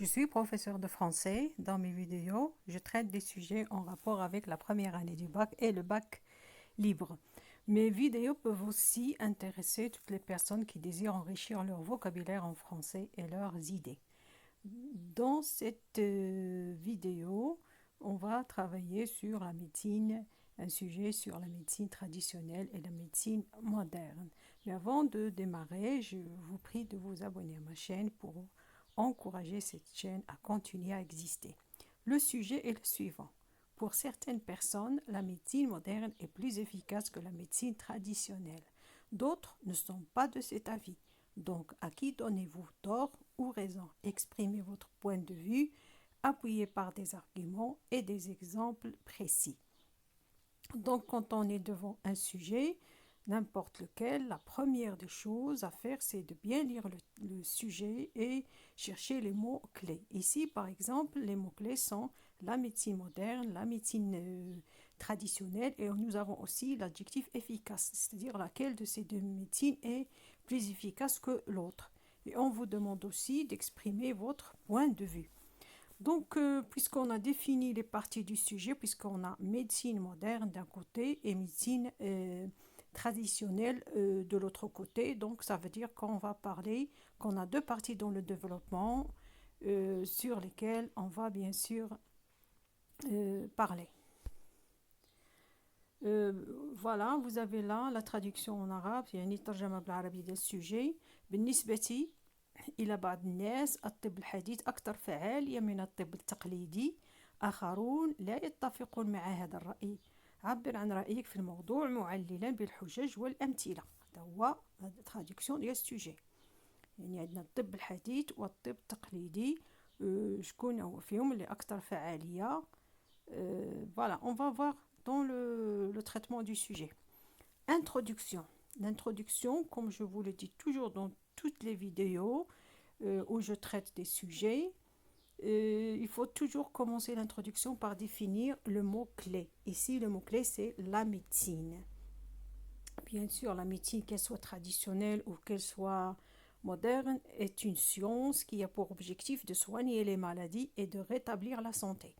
Je suis professeur de français. Dans mes vidéos, je traite des sujets en rapport avec la première année du bac et le bac libre. Mes vidéos peuvent aussi intéresser toutes les personnes qui désirent enrichir leur vocabulaire en français et leurs idées. Dans cette vidéo, on va travailler sur la médecine, un sujet sur la médecine traditionnelle et la médecine moderne. Mais avant de démarrer, je vous prie de vous abonner à ma chaîne pour encourager cette chaîne à continuer à exister. Le sujet est le suivant. Pour certaines personnes, la médecine moderne est plus efficace que la médecine traditionnelle. D'autres ne sont pas de cet avis. Donc, à qui donnez-vous tort ou raison? Exprimez votre point de vue, appuyé par des arguments et des exemples précis. Donc, quand on est devant un sujet, n'importe lequel, la première des choses à faire, c'est de bien lire le sujet et chercher les mots-clés. Ici, par exemple, les mots-clés sont la médecine moderne, la médecine traditionnelle, et nous avons aussi l'adjectif efficace, c'est-à-dire laquelle de ces deux médecines est plus efficace que l'autre. Et on vous demande aussi d'exprimer votre point de vue. Donc, puisqu'on a défini les parties du sujet, puisqu'on a médecine moderne d'un côté et médecine traditionnelle de l'autre côté, donc ça veut dire qu'on va parler, qu'on a deux parties dans le développement sur lesquelles on va bien sûr parler. Voilà, vous avez là la traduction en arabe, يعني الترجمة بالعربي ديال السوجي. بالنسبة إلى بعض الناس الطب الحديث أكثر فعالية من الطب التقليدي. آخرون لا يتفقون مع هذا الرأي. عبر عن رأيك في الموضوع معللا بالحجج والأمثلة. هذا هو traduction ديال السوجي. يعني عندنا الطب الحديث والطب التقليدي. شكون هو فيهم اللي أكثر فعالية. Voilà, on va voir dans le traitement du sujet. Introduction. L'introduction, comme je vous le dis toujours dans toutes les vidéos où je traite des sujets, il faut toujours commencer l'introduction par définir le mot-clé. Ici, le mot-clé, c'est la médecine. Bien sûr, la médecine, qu'elle soit traditionnelle ou qu'elle soit moderne, est une science qui a pour objectif de soigner les maladies et de rétablir la santé.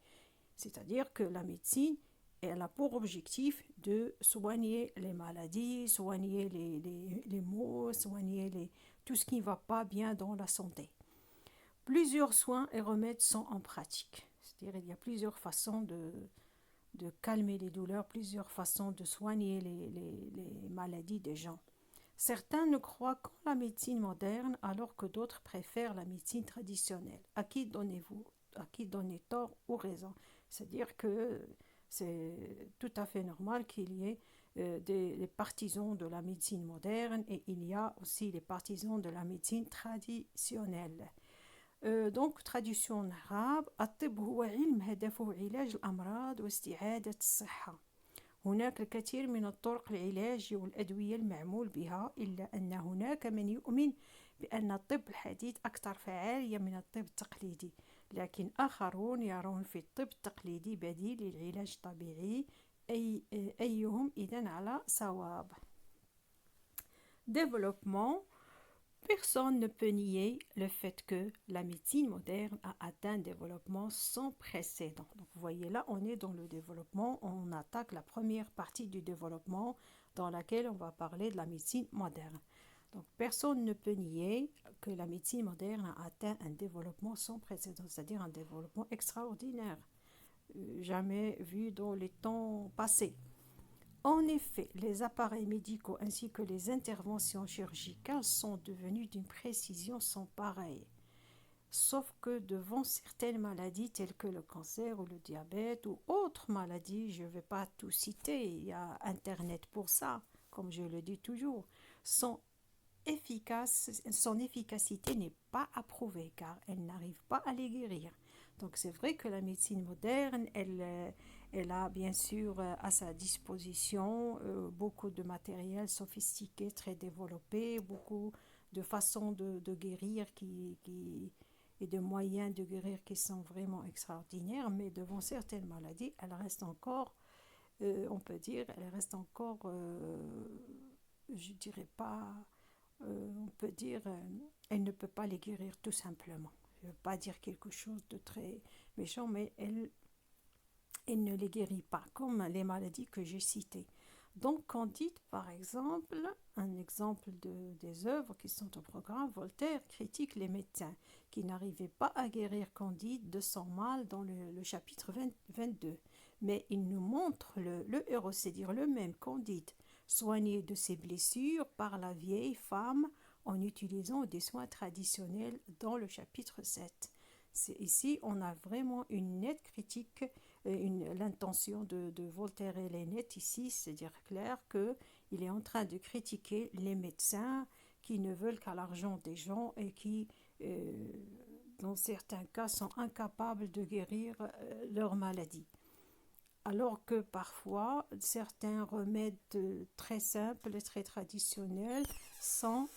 C'est-à-dire que la médecine, elle a pour objectif de soigner les maladies, soigner les maux, soigner tout ce qui ne va pas bien dans la santé. Plusieurs soins et remèdes sont en pratique. C'est-à-dire qu'il y a plusieurs façons de calmer les douleurs, plusieurs façons de soigner les maladies des gens. Certains ne croient qu'en la médecine moderne alors que d'autres préfèrent la médecine traditionnelle. À qui donnez tort ou raison? C'est-à-dire que c'est tout à fait normal qu'il y ait des partisans de la médecine moderne et il y a aussi les partisans de la médecine traditionnelle. Donc, traduction en arabe. الطب هو علم هدفه علاج الأمراض واستعادة الصحة. هناك الكثير من الطرق العلاج والأدوية المعمول بها، إلا أن هناك من يؤمن بأن الطب الحديث أكثر فعالية من الطب التقليدي، لكن آخرون يرون في الطب التقليدي بديل للعلاج الطبيعي. أيهم إذن على صواب. Développement. Personne ne peut nier le fait que la médecine moderne a atteint un développement sans précédent. Donc vous voyez là, on est dans le développement, on attaque la première partie du développement dans laquelle on va parler de la médecine moderne. Donc personne ne peut nier que la médecine moderne a atteint un développement sans précédent, c'est-à-dire un développement extraordinaire, jamais vu dans les temps passés. En effet, les appareils médicaux ainsi que les interventions chirurgicales sont devenus d'une précision sans pareille. Sauf que devant certaines maladies telles que le cancer ou le diabète ou autres maladies, je ne vais pas tout citer, il y a Internet pour ça, comme je le dis toujours, son efficacité n'est pas approuvée car elle n'arrive pas à les guérir. Donc c'est vrai que la médecine moderne, elle a bien sûr à sa disposition beaucoup de matériel sophistiqué, très développé, beaucoup de façons de guérir et de moyens de guérir qui sont vraiment extraordinaires, mais devant certaines maladies, elle reste encore, on peut dire, elle reste encore, je dirais pas, on peut dire, elle ne peut pas les guérir tout simplement. je ne veux pas dire quelque chose de très méchant, mais elle ne les guérit pas, comme les maladies que j'ai citées. Donc, Candide, par exemple, un exemple des œuvres qui sont au programme, Voltaire critique les médecins qui n'arrivaient pas à guérir Candide de son mal dans le chapitre 22. Mais il nous montre le héros, c'est-à-dire le même Candide, soigné de ses blessures par la vieille femme en utilisant des soins traditionnels dans le chapitre 7. Ici, on a vraiment une nette critique. L'intention de Voltaire elle est nette ici, c'est-à-dire clair qu'il est en train de critiquer les médecins qui ne veulent qu'à l'argent des gens et qui, dans certains cas, sont incapables de guérir leur maladie. Alors que parfois, certains remèdes très simples et très traditionnels sont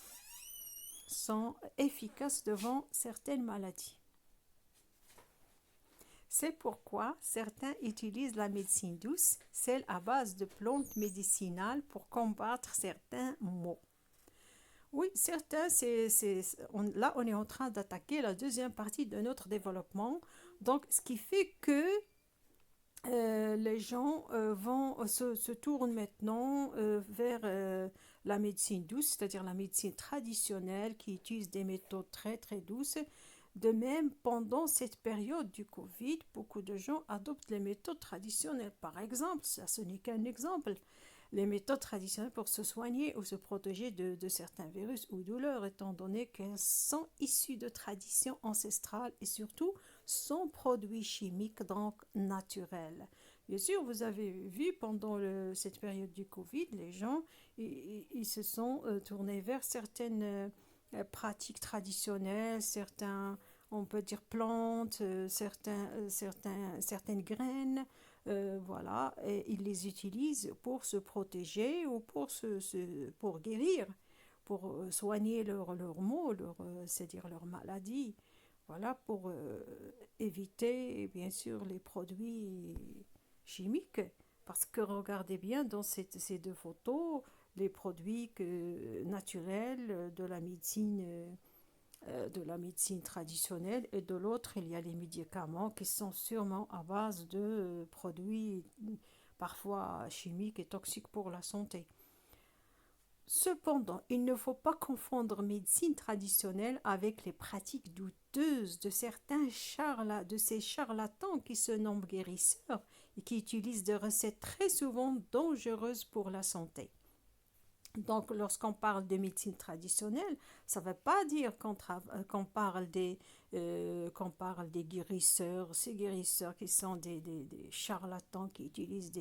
efficaces devant certaines maladies. C'est pourquoi certains utilisent la médecine douce, celle à base de plantes médicinales pour combattre certains maux. Oui, certains, là on est en train d'attaquer la deuxième partie de notre développement. Donc, ce qui fait que les gens se tournent maintenant vers la médecine douce, c'est-à-dire la médecine traditionnelle qui utilise des méthodes très très douces. De même, pendant cette période du Covid, beaucoup de gens adoptent les méthodes traditionnelles. Par exemple, ça ce n'est qu'un exemple, les méthodes traditionnelles pour se soigner ou se protéger de certains virus ou douleurs, étant donné qu'elles sont issues de traditions ancestrales et surtout sans produits chimiques, donc naturels. Bien sûr, vous avez vu pendant cette période du Covid, les gens ils se sont tournés vers certaines pratiques traditionnelles, on peut dire plantes, certaines graines, voilà, et ils les utilisent pour se protéger ou pour guérir, pour soigner leurs maux, c'est-à-dire leurs maladies. Voilà, pour éviter, bien sûr, les produits chimiques. Parce que regardez bien dans ces deux photos, les produits naturels de la médecine traditionnelle, et de l'autre, il y a les médicaments qui sont sûrement à base de produits parfois chimiques et toxiques pour la santé. Cependant, il ne faut pas confondre médecine traditionnelle avec les pratiques douteuses de ces charlatans qui se nomment guérisseurs et qui utilisent des recettes très souvent dangereuses pour la santé. Donc, lorsqu'on parle de médecine traditionnelle, ça ne veut pas dire qu'on parle qu'on parle des guérisseurs, ces guérisseurs qui sont des charlatans qui utilisent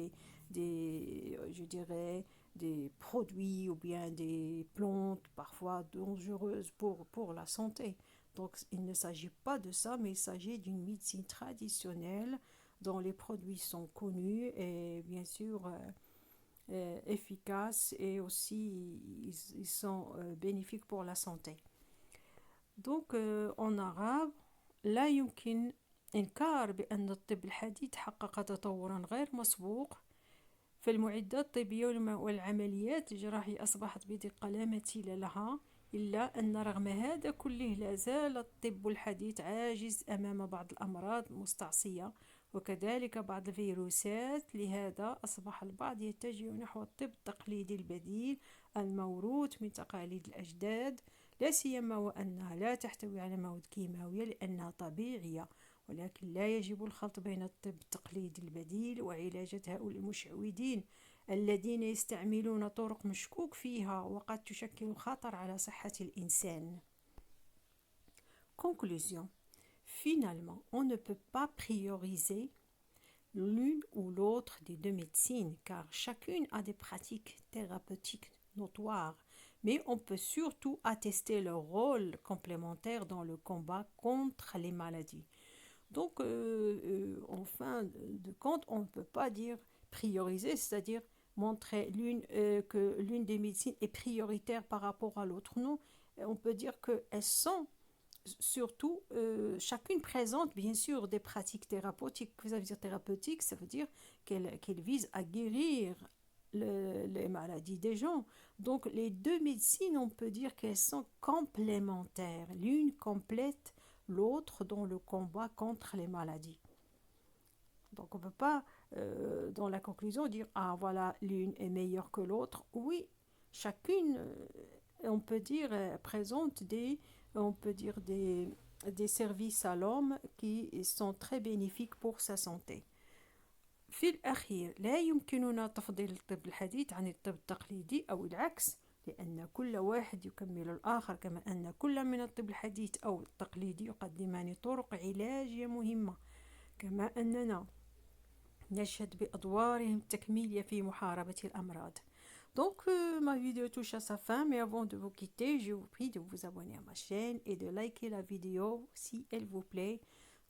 je dirais, des produits ou bien des plantes parfois dangereuses pour la santé. Donc, il ne s'agit pas de ça, mais il s'agit d'une médecine traditionnelle dont les produits sont connus et bien sûr efficaces et aussi ils sont bénéfiques pour la santé. Donc en arabe لا يمكن إنكار بأن الطب الحديث حقق تطورا غير مسبوق في المعدات الطبية والعمليات الجراحية أصبحت بدقة لا مثيل لها، إلا أن رغم هذا كله لا زال الطب الحديث عاجز أمام بعض الأمراض المستعصية وكذلك بعض الفيروسات. لهذا أصبح البعض يتجه نحو الطب التقليدي البديل الموروث من تقاليد الأجداد، لا سيما وأنها لا تحتوي على مواد كيماوية لأنها طبيعية. ولكن لا يجب الخلط بين الطب التقليدي البديل وعلاجة هؤلاء المشعوذين الذين يستعملون طرق مشكوك فيها وقد تشكل خطر على صحة الإنسان. Conclusion. Finalement, on ne peut pas prioriser l'une ou l'autre des deux médecines car chacune a des pratiques thérapeutiques notoires, mais on peut surtout attester leur rôle complémentaire dans le combat contre les maladies. Donc, en fin de compte, on ne peut pas dire prioriser, c'est-à-dire montrer que l'une des médecines est prioritaire par rapport à l'autre. Non, on peut dire qu'elles sont surtout, chacune présente bien sûr des pratiques thérapeutiques. Ça veut dire thérapeutique, ça veut dire qu'elle vise à guérir les maladies des gens. Donc, les deux médecines, on peut dire qu'elles sont complémentaires. L'une complète l'autre dans le combat contre les maladies. Donc on ne peut pas, dans la conclusion, dire ah voilà, l'une est meilleure que l'autre. Oui, chacune, on peut dire, présente on peut dire des services à l'homme qui sont très bénéfiques pour sa santé. في الأخير لا يمكننا تفضيل الطب الحديث عن الطب التقليدي أو العكس، لأن كل واحد يكمل الآخر، كما أن كل من الطب الحديث أو التقليدي يقدمان طرق علاجية مهمة، كما أننا نشهد بأدوارهم التكميلية في محاربة الأمراض. Donc, ma vidéo touche à sa fin, mais avant de vous quitter, je vous prie de vous abonner à ma chaîne et de liker la vidéo si elle vous plaît.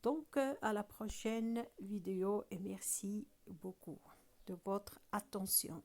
Donc, à la prochaine vidéo et merci beaucoup de votre attention.